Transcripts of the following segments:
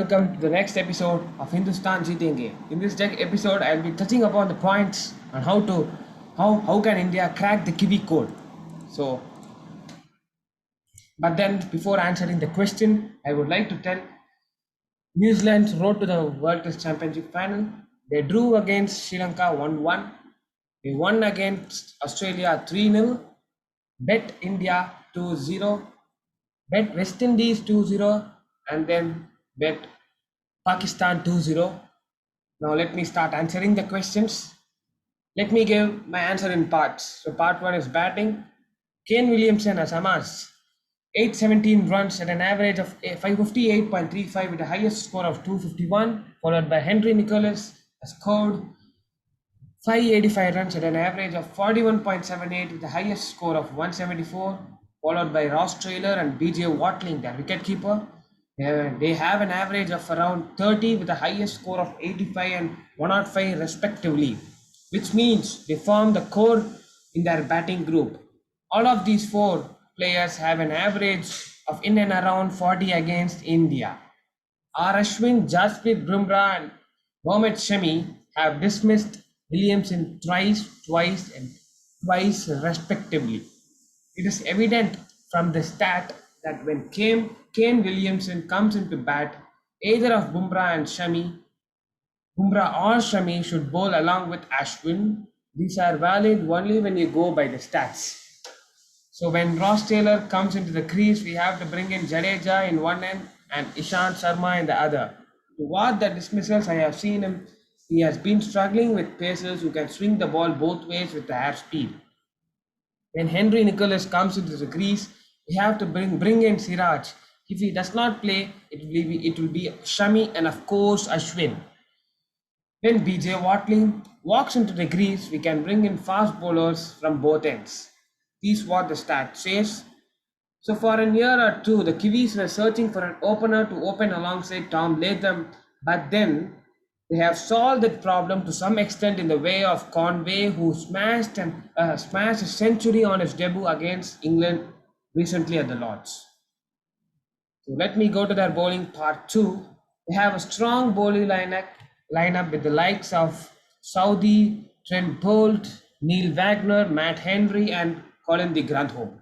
welcome to the next episode of Hindustan Zeetenge. In this episode, I'll be touching upon the points on how can India crack the kiwi code. So, but then before answering the question, I would like to tell New Zealand's road to the World Test Championship final. They drew against Sri Lanka 1-1. They won against Australia 3-0. Bet India 2-0. Bet West Indies 2-0. And then bet Pakistan 2-0. Now let me start answering the questions. Let me give my answer in parts. So part 1 is batting. Kane Williamson has amassed 817 runs at an average of 558.35 with the highest score of 251, followed by Henry Nicholas has scored 585 runs at an average of 41.78 with the highest score of 174, followed by Ross Taylor and BJ Watling, their wicketkeeper. They have an average of around 30 with the highest score of 85 and 105 respectively, which means they form the core in their batting group. All of these four players have an average of in and around 40 against India. R. Ashwin, Jasprit Bumrah and Mohammad Shami have dismissed Williamson twice and twice respectively. It is evident from the stat that when Kane Williamson comes into bat, either of Bumrah or Shami should bowl along with Ashwin. These are valid only when you go by the stats. So when Ross Taylor comes into the crease, we have to bring in Jadeja in one end and Ishant Sharma in the other. To what the dismissals, I have seen him. He has been struggling with pacers who can swing the ball both ways with the air speed. When Henry Nicholas comes into the crease, we have to bring in Siraj. If he does not play, it will be Shami and of course Ashwin. When BJ Watling walks into the crease, we can bring in fast bowlers from both ends. This is what the stat says. So for a year or two, the Kiwis were searching for an opener to open alongside Tom Latham, but then they have solved that problem to some extent in the way of Conway, who smashed a century on his debut against England recently at the Lords. So let me go to their bowling part 2. They have a strong bowling lineup with the likes of Southee, Trent Boult, Neil Wagner, Matt Henry and Colin de Grandhomme.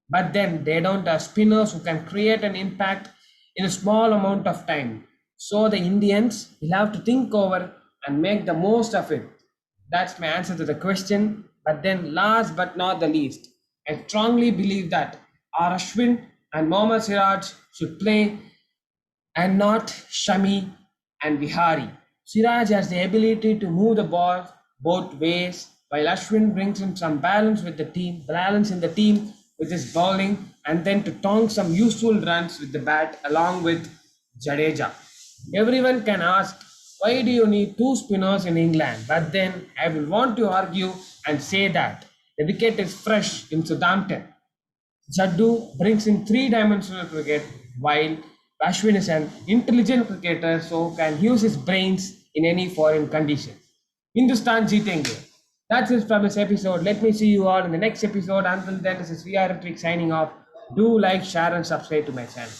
But then they don't have spinners who can create an impact in a small amount of time. So the Indians will have to think over and make the most of it. That's my answer to the question. But then last but not the least, I strongly believe that R. Ashwin and Mohammad Siraj should play and not Shami and Vihari. Siraj has the ability to move the ball both ways, while Ashwin brings in some balance in the team with his bowling, and then to tonk some useful runs with the bat along with Jadeja. Everyone can ask, why do you need two spinners in England? But then I will want to argue and say that the wicket is fresh in Southampton. Jaddu brings in three-dimensional cricket, while Ashwin is an intelligent cricketer, so can use his brains in any foreign condition. Hindustan Zeetenge. That's it from this episode. Let me see you all in the next episode. Until then, this is VR Trick signing off. Do like, share, and subscribe to my channel.